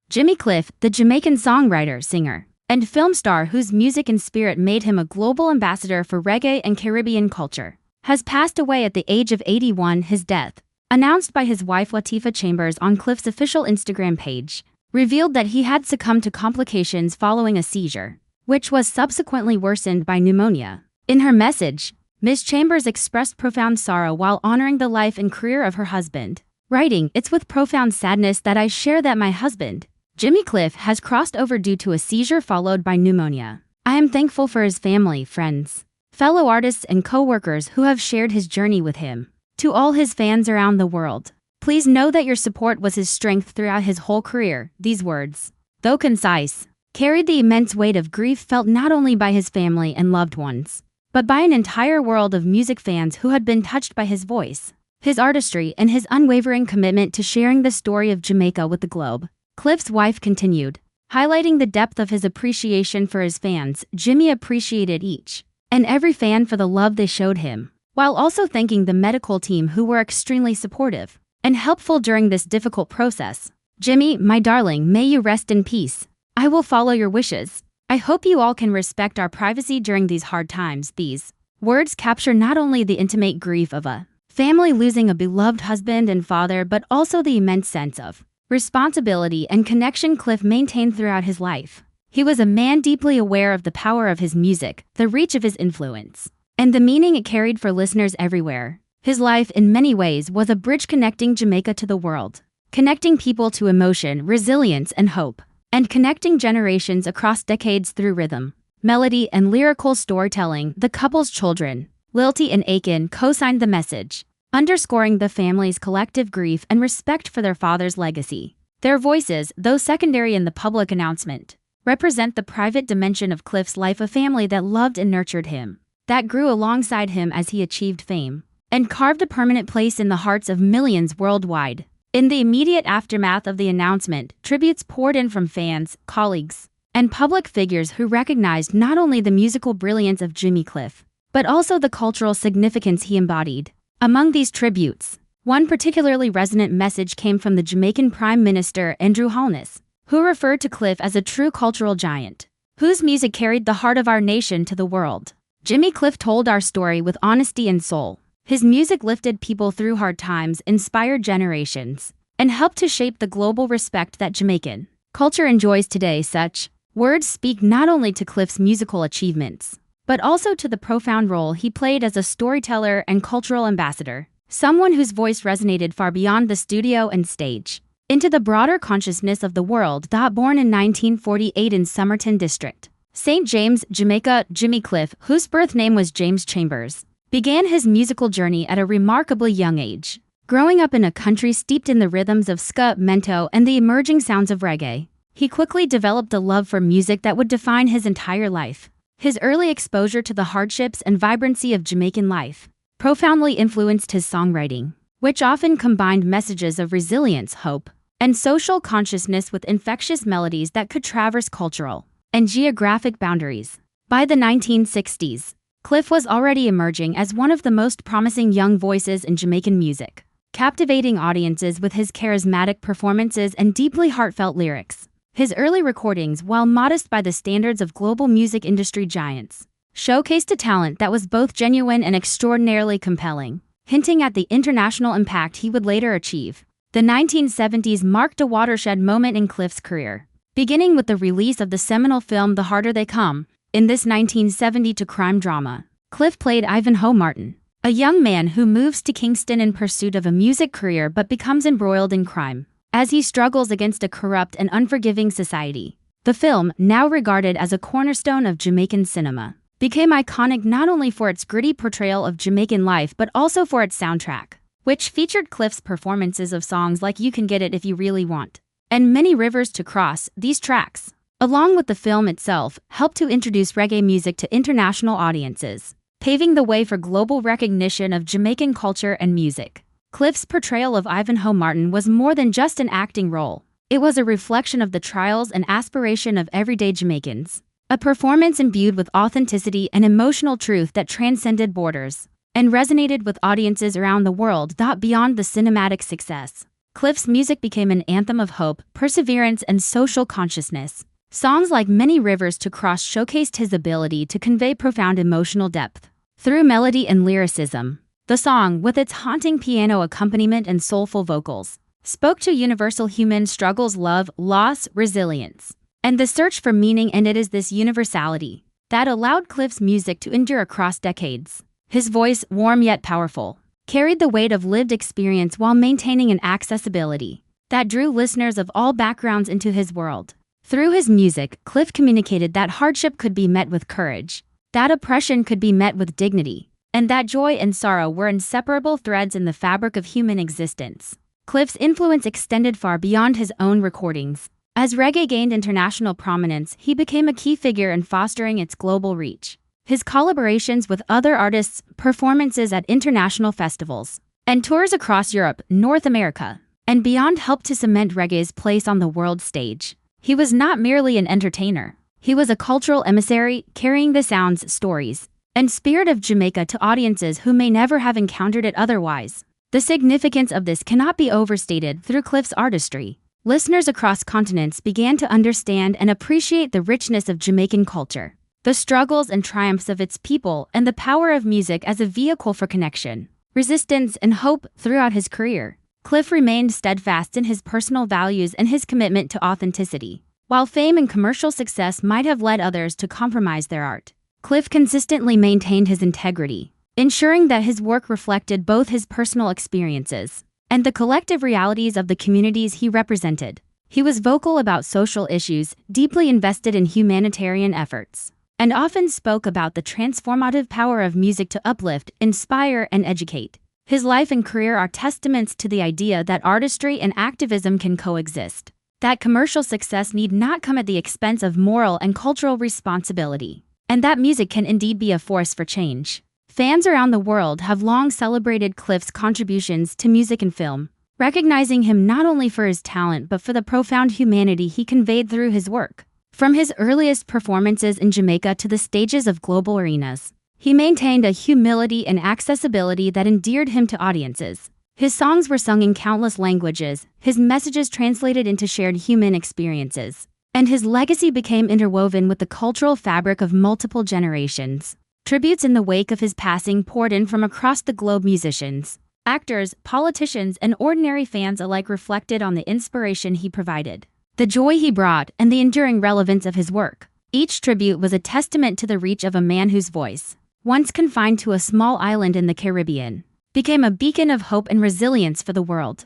Jimmy Cliff, the Jamaican songwriter, singer, and film star whose music and spirit made him a global ambassador for reggae and Caribbean culture, has passed away at the age of 81. His death, announced by his wife Latifah Chambers on Cliff's official Instagram page, revealed that he had succumbed to complications following a seizure, which was subsequently worsened by pneumonia. In her message, Ms. Chambers expressed profound sorrow while honoring the life and career of her husband, writing, "It's with profound sadness that I share that my husband, Jimmy Cliff, has crossed over due to a seizure followed by pneumonia. I am thankful for his family, friends, fellow artists and co-workers who have shared his journey with him. To all his fans around the world, please know that your support was his strength throughout his whole career." These words, though concise, carried the immense weight of grief felt not only by his family and loved ones, but by an entire world of music fans who had been touched by his voice, his artistry, and his unwavering commitment to sharing the story of Jamaica with the globe. Cliff's wife continued, highlighting the depth of his appreciation for his fans. Jimmy appreciated each and every fan for the love they showed him, while also thanking the medical team who were extremely supportive and helpful during this difficult process. "Jimmy, my darling, may you rest in peace. I will follow your wishes. I hope you all can respect our privacy during these hard times." These words capture not only the intimate grief of a family losing a beloved husband and father, but also the immense sense of responsibility and connection Cliff maintained throughout his life. He was a man deeply aware of the power of his music, the reach of his influence, and the meaning it carried for listeners everywhere. His life, in many ways, was a bridge connecting Jamaica to the world, connecting people to emotion, resilience, and hope, and connecting generations across decades through rhythm, melody, and lyrical storytelling. The couple's children, Lilty and Aiken, co-signed the message, underscoring the family's collective grief and respect for their father's legacy. Their voices, though secondary in the public announcement, represent the private dimension of Cliff's life, a family that loved and nurtured him, that grew alongside him as he achieved fame, and carved a permanent place in the hearts of millions worldwide. In the immediate aftermath of the announcement, tributes poured in from fans, colleagues, and public figures who recognized not only the musical brilliance of Jimmy Cliff, but also the cultural significance he embodied. Among these tributes, one particularly resonant message came from the Jamaican Prime Minister Andrew Holness, who referred to Cliff as a true cultural giant, whose music carried the heart of our nation to the world. "Jimmy Cliff told our story with honesty and soul. His music lifted people through hard times, inspired generations, and helped to shape the global respect that Jamaican culture enjoys today." Such words speak not only to Cliff's musical achievements, but also to the profound role he played as a storyteller and cultural ambassador, someone whose voice resonated far beyond the studio and stage, into the broader consciousness of the world. Born in 1948 in Somerton District, St. James, Jamaica, Jimmy Cliff, whose birth name was James Chambers, began his musical journey at a remarkably young age, growing up in a country steeped in the rhythms of ska, mento, and the emerging sounds of reggae. He quickly developed a love for music that would define his entire life. His early exposure to the hardships and vibrancy of Jamaican life profoundly influenced his songwriting, which often combined messages of resilience, hope, and social consciousness with infectious melodies that could traverse cultural and geographic boundaries. By the 1960s, Cliff was already emerging as one of the most promising young voices in Jamaican music, captivating audiences with his charismatic performances and deeply heartfelt lyrics. His early recordings, while modest by the standards of global music industry giants, showcased a talent that was both genuine and extraordinarily compelling, hinting at the international impact he would later achieve. The 1970s marked a watershed moment in Cliff's career, beginning with the release of the seminal film The Harder They Come. In this 1972 crime drama, Cliff played Ivanhoe Martin, a young man who moves to Kingston in pursuit of a music career but becomes embroiled in crime as he struggles against a corrupt and unforgiving society. The film, now regarded as a cornerstone of Jamaican cinema, became iconic not only for its gritty portrayal of Jamaican life but also for its soundtrack, which featured Cliff's performances of songs like You Can Get It If You Really Want and Many Rivers to Cross. These tracks, along with the film itself, helped to introduce reggae music to international audiences, paving the way for global recognition of Jamaican culture and music. Cliff's portrayal of Ivanhoe Martin was more than just an acting role. It was a reflection of the trials and aspiration of everyday Jamaicans, a performance imbued with authenticity and emotional truth that transcended borders and resonated with audiences around the world. Beyond the cinematic success, Cliff's music became an anthem of hope, perseverance, and social consciousness. Songs like Many Rivers to Cross showcased his ability to convey profound emotional depth through melody and lyricism. The song, with its haunting piano accompaniment and soulful vocals, spoke to universal human struggles, love, loss, resilience, and the search for meaning, and it is this universality that allowed Cliff's music to endure across decades. His voice, warm yet powerful, carried the weight of lived experience while maintaining an accessibility that drew listeners of all backgrounds into his world. Through his music, Cliff communicated that hardship could be met with courage, that oppression could be met with dignity, and that joy and sorrow were inseparable threads in the fabric of human existence. Cliff's influence extended far beyond his own recordings. As reggae gained international prominence, he became a key figure in fostering its global reach. His collaborations with other artists, performances at international festivals, and tours across Europe, North America, and beyond helped to cement reggae's place on the world stage. He was not merely an entertainer. He was a cultural emissary, carrying the sounds, stories, and spirit of Jamaica to audiences who may never have encountered it otherwise. The significance of this cannot be overstated. Through Cliff's artistry, listeners across continents began to understand and appreciate the richness of Jamaican culture, the struggles and triumphs of its people, and the power of music as a vehicle for connection, resistance, and hope. Throughout his career, Cliff remained steadfast in his personal values and his commitment to authenticity. While fame and commercial success might have led others to compromise their art, Cliff consistently maintained his integrity, ensuring that his work reflected both his personal experiences and the collective realities of the communities he represented. He was vocal about social issues, deeply invested in humanitarian efforts, and often spoke about the transformative power of music to uplift, inspire, and educate. His life and career are testaments to the idea that artistry and activism can coexist, that commercial success need not come at the expense of moral and cultural responsibility, and that music can indeed be a force for change. Fans around the world have long celebrated Cliff's contributions to music and film, recognizing him not only for his talent but for the profound humanity he conveyed through his work. From his earliest performances in Jamaica to the stages of global arenas, he maintained a humility and accessibility that endeared him to audiences. His songs were sung in countless languages, his messages translated into shared human experiences, and his legacy became interwoven with the cultural fabric of multiple generations. Tributes in the wake of his passing poured in from across the globe. Musicians, actors, politicians, and ordinary fans alike reflected on the inspiration he provided, the joy he brought, and the enduring relevance of his work. Each tribute was a testament to the reach of a man whose voice, once confined to a small island in the Caribbean, became a beacon of hope and resilience for the world.